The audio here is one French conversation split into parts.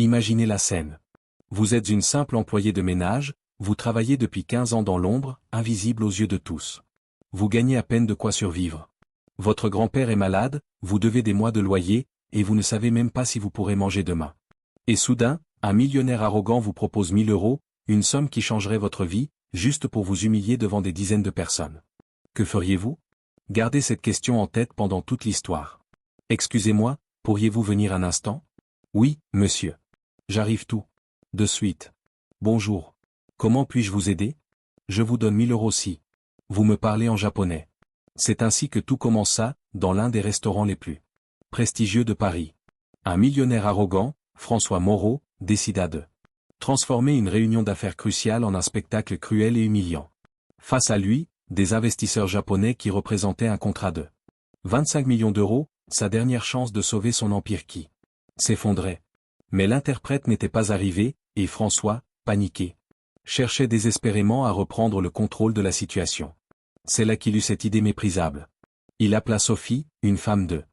Imaginez la scène. Vous êtes une simple employée de ménage, vous travaillez depuis 15 ans dans l'ombre, invisible aux yeux de tous. Vous gagnez à peine de quoi survivre. Votre grand-père est malade, vous devez des mois de loyer, et vous ne savez même pas si vous pourrez manger demain. Et soudain, un millionnaire arrogant vous propose 1000 euros, une somme qui changerait votre vie, juste pour vous humilier devant des dizaines de personnes. Que feriez-vous? Gardez cette question en tête pendant toute l'histoire. Excusez-moi, pourriez-vous venir un instant? Oui, monsieur. J'arrive tout de suite. Bonjour. Comment puis-je vous aider? Je vous donne 1000 euros si vous me parlez en japonais. C'est ainsi que tout commença, dans l'un des restaurants les plus prestigieux de Paris. Un millionnaire arrogant, François Moreau, décida de transformer une réunion d'affaires cruciale en un spectacle cruel et humiliant. Face à lui, des investisseurs japonais qui représentaient un contrat de 25 millions d'euros, sa dernière chance de sauver son empire qui s'effondrait. Mais l'interprète n'était pas arrivé, et François, paniqué, cherchait désespérément à reprendre le contrôle de la situation. C'est là qu'il eut cette idée méprisable. Il appela Sophie, une femme de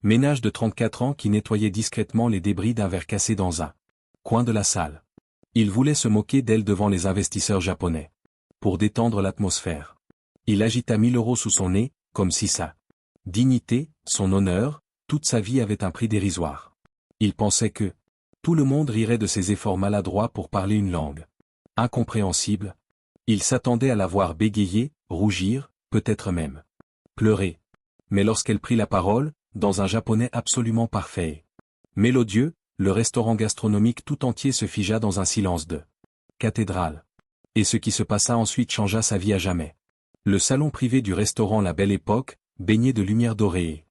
ménage de 34 ans qui nettoyait discrètement les débris d'un verre cassé dans un coin de la salle. Il voulait se moquer d'elle devant les investisseurs japonais. Pour détendre l'atmosphère, il agita 1000 euros sous son nez, comme si sa dignité, son honneur, toute sa vie avaient un prix dérisoire. Il pensait que tout le monde rirait de ses efforts maladroits pour parler une langue incompréhensible. Il s'attendait à la voir bégayer, rougir, peut-être même pleurer. Mais lorsqu'elle prit la parole, dans un japonais absolument parfait et mélodieux, le restaurant gastronomique tout entier se figea dans un silence de cathédrale. Et ce qui se passa ensuite changea sa vie à jamais. Le salon privé du restaurant La Belle Époque, baigné de lumière dorée et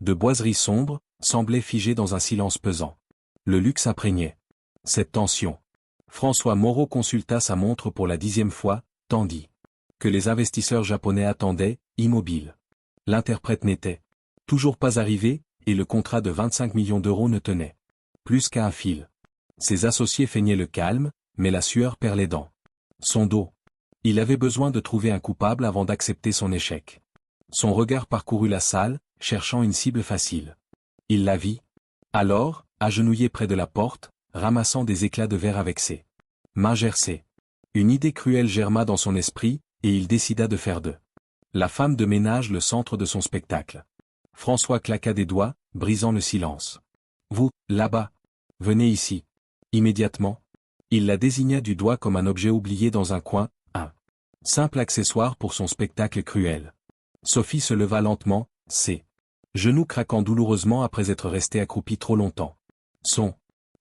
de boiseries sombres, semblait figé dans un silence pesant. Le luxe imprégnait cette tension. François Moreau consulta sa montre pour la 10e fois, tandis que les investisseurs japonais attendaient, immobiles. L'interprète n'était toujours pas arrivé, et le contrat de 25 millions d'euros ne tenait plus qu'à un fil. Ses associés feignaient le calme, mais la sueur perlait dans son dos. Il avait besoin de trouver un coupable avant d'accepter son échec. Son regard parcourut la salle, cherchant une cible facile. Il la vit. Alors, agenouillé près de la porte, ramassant des éclats de verre avec ses mains gercées. Une idée cruelle germa dans son esprit, et il décida de faire de la femme de ménage le centre de son spectacle. François claqua des doigts, brisant le silence. Vous, là-bas. Venez ici. Immédiatement. Il la désigna du doigt comme un objet oublié dans un coin, un simple accessoire pour son spectacle cruel. Sophie se leva lentement, ses genoux craquant douloureusement après être restée accroupie trop longtemps. Son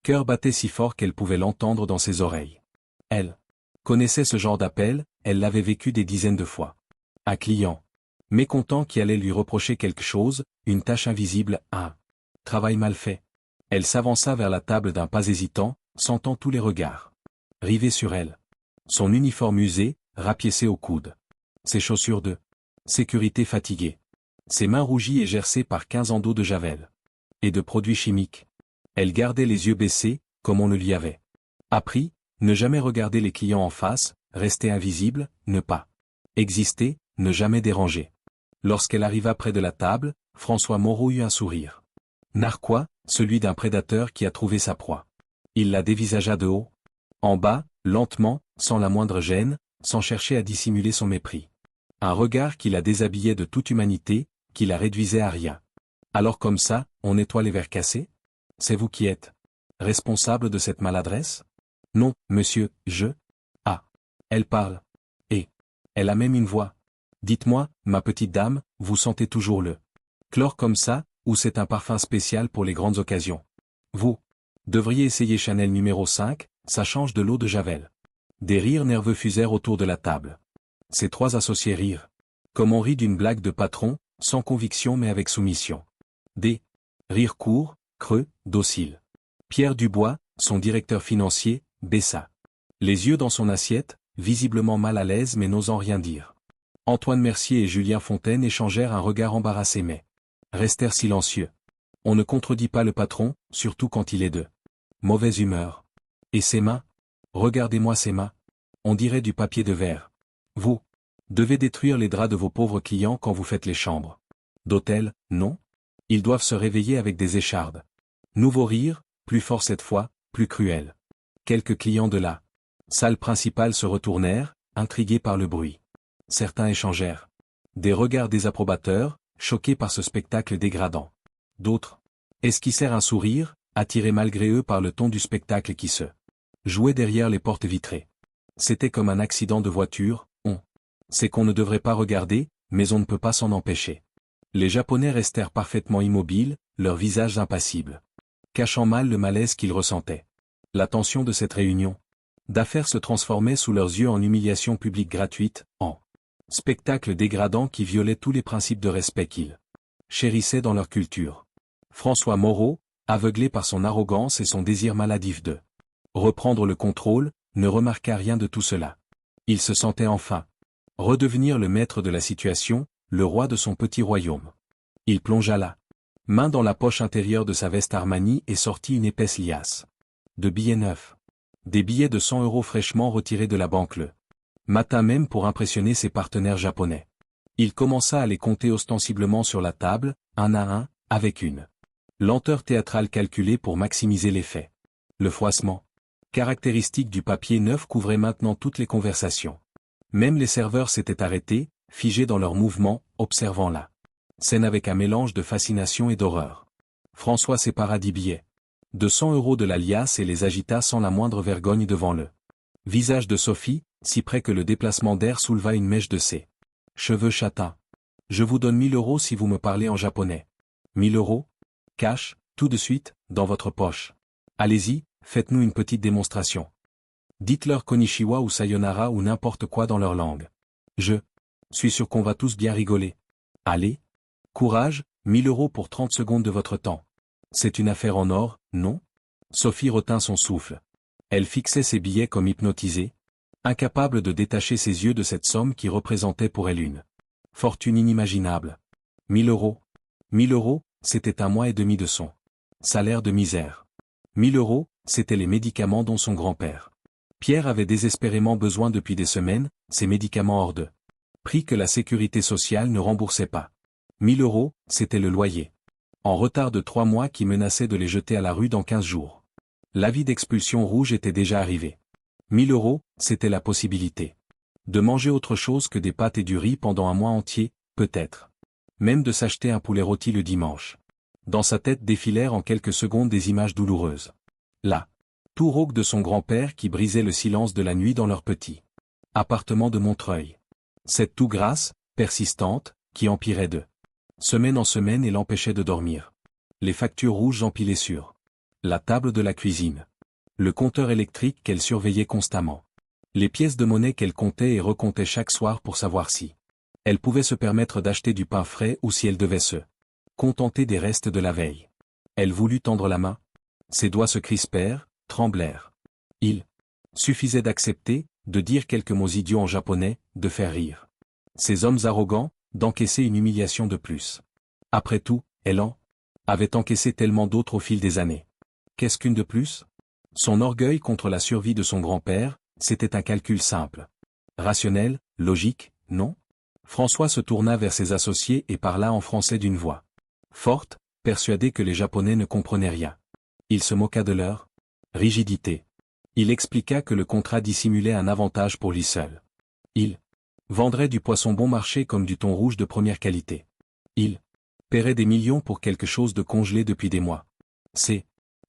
cœur battait si fort qu'elle pouvait l'entendre dans ses oreilles. Elle connaissait ce genre d'appel, elle l'avait vécu des dizaines de fois. Un client mécontent qui allait lui reprocher quelque chose, une tâche invisible, un travail mal fait. Elle s'avança vers la table d'un pas hésitant, sentant tous les regards rivés sur elle. Son uniforme usé, rapiécé au coude. Ses chaussures de sécurité fatiguées. Ses mains rougies et gercées par 15 ans d'eau de javel. Et de produits chimiques. Elle gardait les yeux baissés, comme on le lui avait appris, ne jamais regarder les clients en face, rester invisible, ne pas exister, ne jamais déranger. Lorsqu'elle arriva près de la table, François Moreau eut un sourire narquois, celui d'un prédateur qui a trouvé sa proie. Il la dévisagea de haut en bas, lentement, sans la moindre gêne, sans chercher à dissimuler son mépris. Un regard qui la déshabillait de toute humanité, qui la réduisait à rien. Alors comme ça, on nettoie les verres cassés? C'est vous qui êtes responsable de cette maladresse? Non, monsieur, je... Ah. Elle parle. Et elle a même une voix. Dites-moi, ma petite dame, vous sentez toujours le chlore comme ça, ou c'est un parfum spécial pour les grandes occasions? Vous devriez essayer Chanel numéro 5, ça change de l'eau de javel. Des rires nerveux fusèrent autour de la table. Ces trois associés rirent. Comme on rit d'une blague de patron, sans conviction mais avec soumission. Des rires courts, creux, dociles. Pierre Dubois, son directeur financier, baissa les yeux dans son assiette, visiblement mal à l'aise mais n'osant rien dire. Antoine Mercier et Julien Fontaine échangèrent un regard embarrassé mais restèrent silencieux. On ne contredit pas le patron, surtout quand il est de mauvaise humeur. Et ses mains? Regardez-moi ses mains. On dirait du papier de verre. Vous devez détruire les draps de vos pauvres clients quand vous faites les chambres d'hôtel, non? Ils doivent se réveiller avec des échardes. Nouveau rire, plus fort cette fois, plus cruelle. Quelques clients de la salle principale se retournèrent, intrigués par le bruit. Certains échangèrent des regards désapprobateurs, choqués par ce spectacle dégradant. D'autres esquissèrent un sourire, attirés malgré eux par le ton du spectacle qui se jouait derrière les portes vitrées. C'était comme un accident de voiture, on sait qu'on ne devrait pas regarder, mais on ne peut pas s'en empêcher. Les Japonais restèrent parfaitement immobiles, leurs visages impassibles, cachant mal le malaise qu'ils ressentaient. La tension de cette réunion d'affaires se transformait sous leurs yeux en humiliation publique gratuite, en spectacle dégradant qui violait tous les principes de respect qu'ils chérissaient dans leur culture. François Moreau, aveuglé par son arrogance et son désir maladif de reprendre le contrôle, ne remarqua rien de tout cela. Il se sentait enfin redevenir le maître de la situation, le roi de son petit royaume. Il plongea la main dans la poche intérieure de sa veste Armani et sortit une épaisse liasse de billets neufs. Des billets de 100 € fraîchement retirés de la banque le matin même pour impressionner ses partenaires japonais. Il commença à les compter ostensiblement sur la table, un à un, avec une lenteur théâtrale calculée pour maximiser l'effet. Le froissement caractéristique du papier neuf couvrait maintenant toutes les conversations. Même les serveurs s'étaient arrêtés, figés dans leurs mouvements, observant la scène avec un mélange de fascination et d'horreur. François sépara 10 billets de 100 € de la liasse et les agita sans la moindre vergogne devant le visage de Sophie, si près que le déplacement d'air souleva une mèche de ses cheveux châtains. « Je vous donne 1000 € si vous me parlez en japonais. 1000 €? Cash, tout de suite, dans votre poche. Allez-y, faites-nous une petite démonstration. Dites-leur konnichiwa ou sayonara ou n'importe quoi dans leur langue. Je suis sûr qu'on va tous bien rigoler. Allez. Courage, 1000 € pour 30 secondes de votre temps. C'est une affaire en or, non ? » Sophie retint son souffle. Elle fixait ses billets comme hypnotisée, incapable de détacher ses yeux de cette somme qui représentait pour elle une fortune inimaginable. 1000 €. 1000 €, c'était 1 mois et demi de son salaire de misère. 1000 €, c'étaient les médicaments dont son grand-père Pierre avait désespérément besoin depuis des semaines, ces médicaments hors de prix que la sécurité sociale ne remboursait pas. 1000 €, c'était le loyer en retard de 3 mois qui menaçait de les jeter à la rue dans 15 jours. L'avis d'expulsion rouge était déjà arrivé. 1000 €, c'était la possibilité de manger autre chose que des pâtes et du riz pendant un mois entier, peut-être même de s'acheter un poulet rôti le dimanche. Dans sa tête défilèrent en quelques secondes des images douloureuses. La tour rauque de son grand-père qui brisait le silence de la nuit dans leur petit appartement de Montreuil. Cette toux grasse, persistante, qui empirait de semaine en semaine et l'empêchait de dormir. Les factures rouges empilées sur la table de la cuisine. Le compteur électrique qu'elle surveillait constamment. Les pièces de monnaie qu'elle comptait et recomptait chaque soir pour savoir si elle pouvait se permettre d'acheter du pain frais ou si elle devait se contenter des restes de la veille. Elle voulut tendre la main. Ses doigts se crispèrent, tremblèrent. Il suffisait d'accepter, de dire quelques mots idiots en japonais, de faire rire ces hommes arrogants, d'encaisser une humiliation de plus. Après tout, elle en avait encaissé tellement d'autres au fil des années. Qu'est-ce qu'une de plus ? Son orgueil contre la survie de son grand-père, c'était un calcul simple. Rationnel, logique, non ? François se tourna vers ses associés et parla en français d'une voix forte, persuadé que les Japonais ne comprenaient rien. Il se moqua de leur rigidité. Il expliqua que le contrat dissimulait un avantage pour lui seul. Il vendrait du poisson bon marché comme du thon rouge de première qualité. Il paierait des millions pour quelque chose de congelé depuis des mois. Ses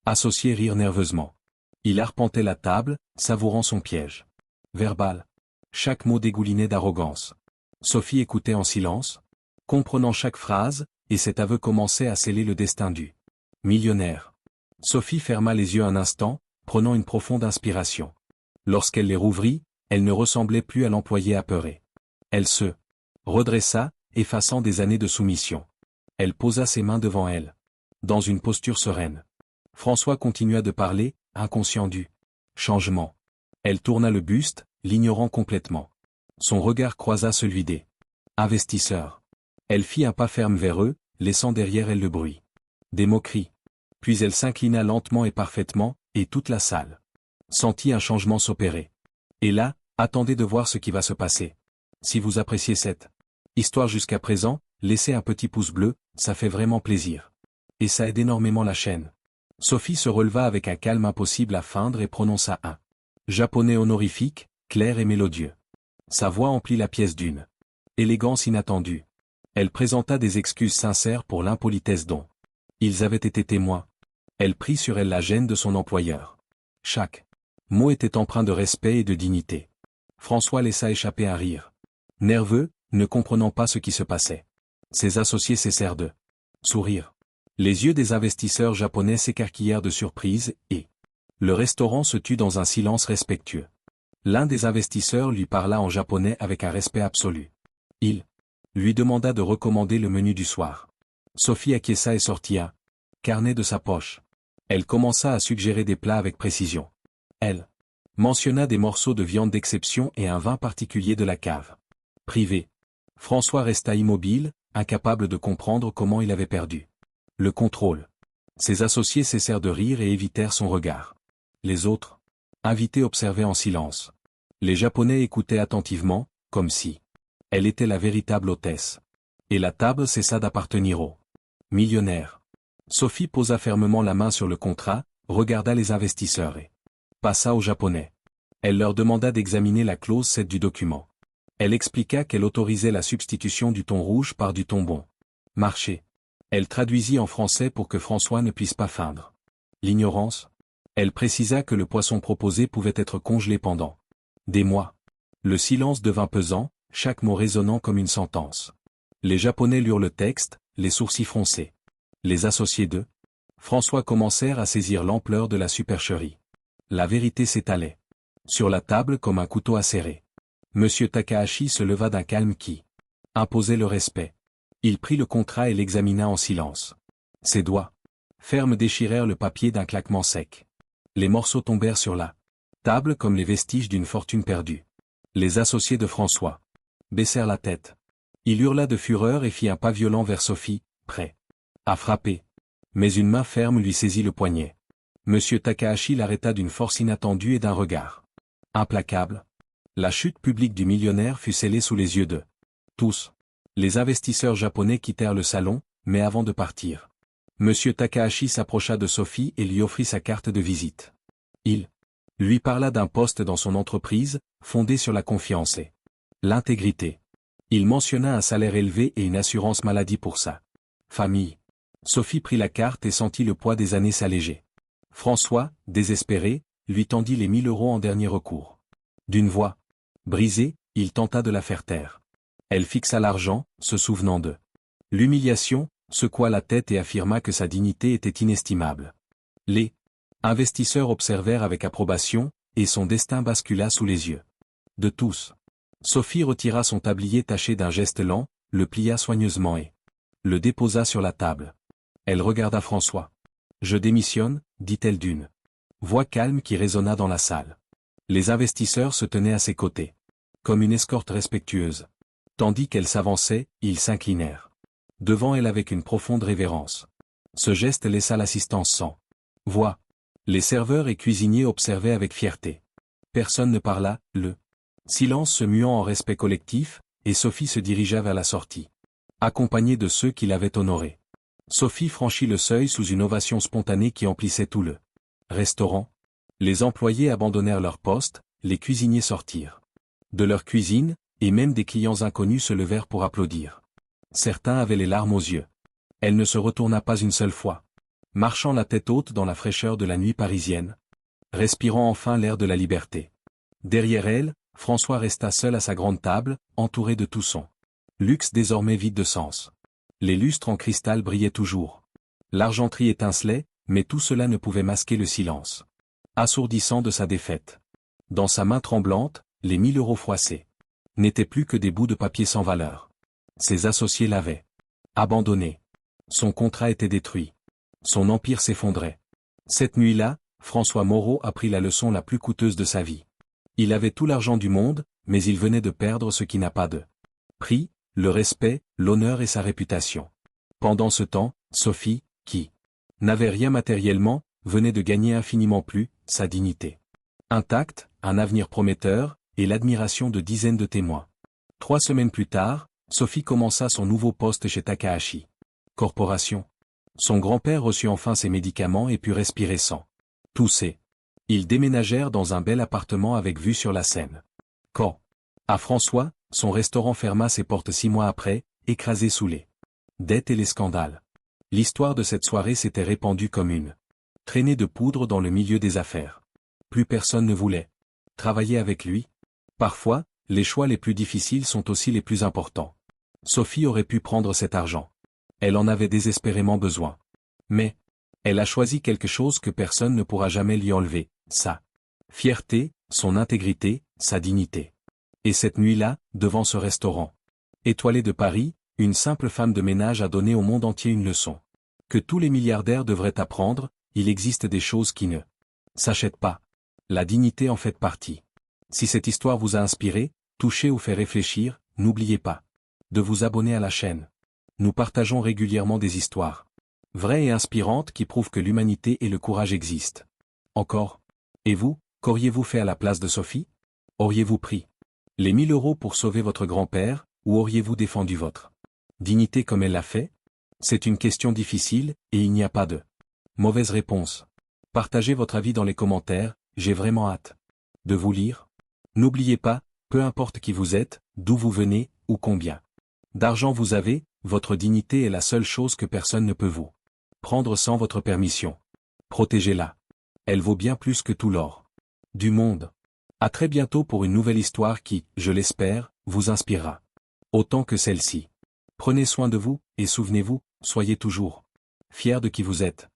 associés rirent nerveusement. Il arpentait la table, savourant son piège verbal. Chaque mot dégoulinait d'arrogance. Sophie écoutait en silence, comprenant chaque phrase, et cet aveu commençait à sceller le destin du millionnaire. Sophie ferma les yeux un instant, prenant une profonde inspiration. Lorsqu'elle les rouvrit, elle ne ressemblait plus à l'employée apeurée. Elle se redressa, effaçant des années de soumission. Elle posa ses mains devant elle, dans une posture sereine. François continua de parler, inconscient du changement. Elle tourna le buste, l'ignorant complètement. Son regard croisa celui des investisseurs. Elle fit un pas ferme vers eux, laissant derrière elle le bruit des moqueries. Puis elle s'inclina lentement et parfaitement, et toute la salle sentit un changement s'opérer. Et là, attendez de voir ce qui va se passer. Si vous appréciez cette histoire jusqu'à présent, laissez un petit pouce bleu, ça fait vraiment plaisir. Et ça aide énormément la chaîne. Sophie se releva avec un calme impossible à feindre et prononça un japonais honorifique, clair et mélodieux. Sa voix emplit la pièce d'une élégance inattendue. Elle présenta des excuses sincères pour l'impolitesse dont ils avaient été témoins. Elle prit sur elle la gêne de son employeur. Chaque mot était empreint de respect et de dignité. François laissa échapper un rire. Nerveux, ne comprenant pas ce qui se passait. Ses associés cessèrent de sourire. Les yeux des investisseurs japonais s'écarquillèrent de surprise et le restaurant se tut dans un silence respectueux. L'un des investisseurs lui parla en japonais avec un respect absolu. Il lui demanda de recommander le menu du soir. Sophie acquiesça et sortit un carnet de sa poche. Elle commença à suggérer des plats avec précision. Elle mentionna des morceaux de viande d'exception et un vin particulier de la cave privée. François resta immobile, incapable de comprendre comment il avait perdu le contrôle. Ses associés cessèrent de rire et évitèrent son regard. Les autres invités observaient en silence. Les Japonais écoutaient attentivement, comme si elle était la véritable hôtesse. Et la table cessa d'appartenir au millionnaire. Sophie posa fermement la main sur le contrat, regarda les investisseurs et passa aux Japonais. Elle leur demanda d'examiner la clause 7 du document. Elle expliqua qu'elle autorisait la substitution du thon rouge par du thon bon marché. Elle traduisit en français pour que François ne puisse pas feindre l'ignorance. Elle précisa que le poisson proposé pouvait être congelé pendant des mois. Le silence devint pesant, chaque mot résonnant comme une sentence. Les Japonais lurent le texte, les sourcils froncés. Les associés de François commencèrent à saisir l'ampleur de la supercherie. La vérité s'étalait sur la table comme un couteau acéré. Monsieur Takahashi se leva d'un calme qui imposait le respect. Il prit le contrat et l'examina en silence. Ses doigts fermes déchirèrent le papier d'un claquement sec. Les morceaux tombèrent sur la table comme les vestiges d'une fortune perdue. Les associés de François baissèrent la tête. Il hurla de fureur et fit un pas violent vers Sophie, prêt à frapper. Mais une main ferme lui saisit le poignet. Monsieur Takahashi l'arrêta d'une force inattendue et d'un regard implacable. La chute publique du millionnaire fut scellée sous les yeux de tous. Les investisseurs japonais quittèrent le salon, mais avant de partir, Monsieur Takahashi s'approcha de Sophie et lui offrit sa carte de visite. Il lui parla d'un poste dans son entreprise, fondé sur la confiance et l'intégrité. Il mentionna un salaire élevé et une assurance maladie pour sa famille. Sophie prit la carte et sentit le poids des années s'alléger. François, désespéré, lui tendit les 1 000 € en dernier recours. D'une voix brisée, il tenta de la faire taire. Elle fixa l'argent, se souvenant de l'humiliation, secoua la tête et affirma que sa dignité était inestimable. Les investisseurs observèrent avec approbation, et son destin bascula sous les yeux de tous. Sophie retira son tablier taché d'un geste lent, le plia soigneusement et le déposa sur la table. Elle regarda François. « Je démissionne », dit-elle d'une voix calme qui résonna dans la salle. Les investisseurs se tenaient à ses côtés, comme une escorte respectueuse. Tandis qu'elle s'avançait, ils s'inclinèrent devant elle avec une profonde révérence. Ce geste laissa l'assistance sans voix. Les serveurs et cuisiniers observaient avec fierté. Personne ne parla, le silence se muant en respect collectif, et Sophie se dirigea vers la sortie, accompagnée de ceux qui l'avaient honorée. Sophie franchit le seuil sous une ovation spontanée qui emplissait tout le restaurant. Les employés abandonnèrent leur poste, les cuisiniers sortirent de leur cuisine, et même des clients inconnus se levèrent pour applaudir. Certains avaient les larmes aux yeux. Elle ne se retourna pas une seule fois. Marchant la tête haute dans la fraîcheur de la nuit parisienne, respirant enfin l'air de la liberté. Derrière elle, François resta seul à sa grande table, entouré de tout son luxe désormais vide de sens. Les lustres en cristal brillaient toujours. L'argenterie étincelait, mais tout cela ne pouvait masquer le silence assourdissant de sa défaite. Dans sa main tremblante, les 1 000 € froissés n'étaient plus que des bouts de papier sans valeur. Ses associés l'avaient abandonné. Son contrat était détruit. Son empire s'effondrait. Cette nuit-là, François Moreau apprit la leçon la plus coûteuse de sa vie. Il avait tout l'argent du monde, mais il venait de perdre ce qui n'a pas de prix, le respect, l'honneur et sa réputation. Pendant ce temps, Sophie, qui n'avait rien matériellement, venait de gagner infiniment plus, sa dignité intacte, un avenir prometteur, et l'admiration de dizaines de témoins. 3 semaines plus tard, Sophie commença son nouveau poste chez Takahashi Corporation. Son grand-père reçut enfin ses médicaments et put respirer sans tousser. Ils déménagèrent dans un bel appartement avec vue sur la Seine. Quand, à François, son restaurant ferma ses portes 6 mois après, écrasé sous les dettes et les scandales. L'histoire de cette soirée s'était répandue comme une traînée de poudre dans le milieu des affaires. Plus personne ne voulait travailler avec lui. Parfois, les choix les plus difficiles sont aussi les plus importants. Sophie aurait pu prendre cet argent. Elle en avait désespérément besoin. Mais, elle a choisi quelque chose que personne ne pourra jamais lui enlever, sa fierté, son intégrité, sa dignité. Et cette nuit-là, devant ce restaurant étoilé de Paris, une simple femme de ménage a donné au monde entier une leçon que tous les milliardaires devraient apprendre: il existe des choses qui ne s'achètent pas. La dignité en fait partie. Si cette histoire vous a inspiré, touché ou fait réfléchir, n'oubliez pas de vous abonner à la chaîne. Nous partageons régulièrement des histoires vraies et inspirantes qui prouvent que l'humanité et le courage existent. Encore. Et vous, qu'auriez-vous fait à la place de Sophie? Auriez-vous pris les 1000 € pour sauver votre grand-père, ou auriez-vous défendu votre dignité comme elle l'a fait? C'est une question difficile, et il n'y a pas de mauvaise réponse. Partagez votre avis dans les commentaires, j'ai vraiment hâte de vous lire. N'oubliez pas, peu importe qui vous êtes, d'où vous venez, ou combien d'argent vous avez, votre dignité est la seule chose que personne ne peut vous prendre sans votre permission. Protégez-la. Elle vaut bien plus que tout l'or du monde. À très bientôt pour une nouvelle histoire qui, je l'espère, vous inspirera autant que celle-ci. Prenez soin de vous, et souvenez-vous, soyez toujours fiers de qui vous êtes.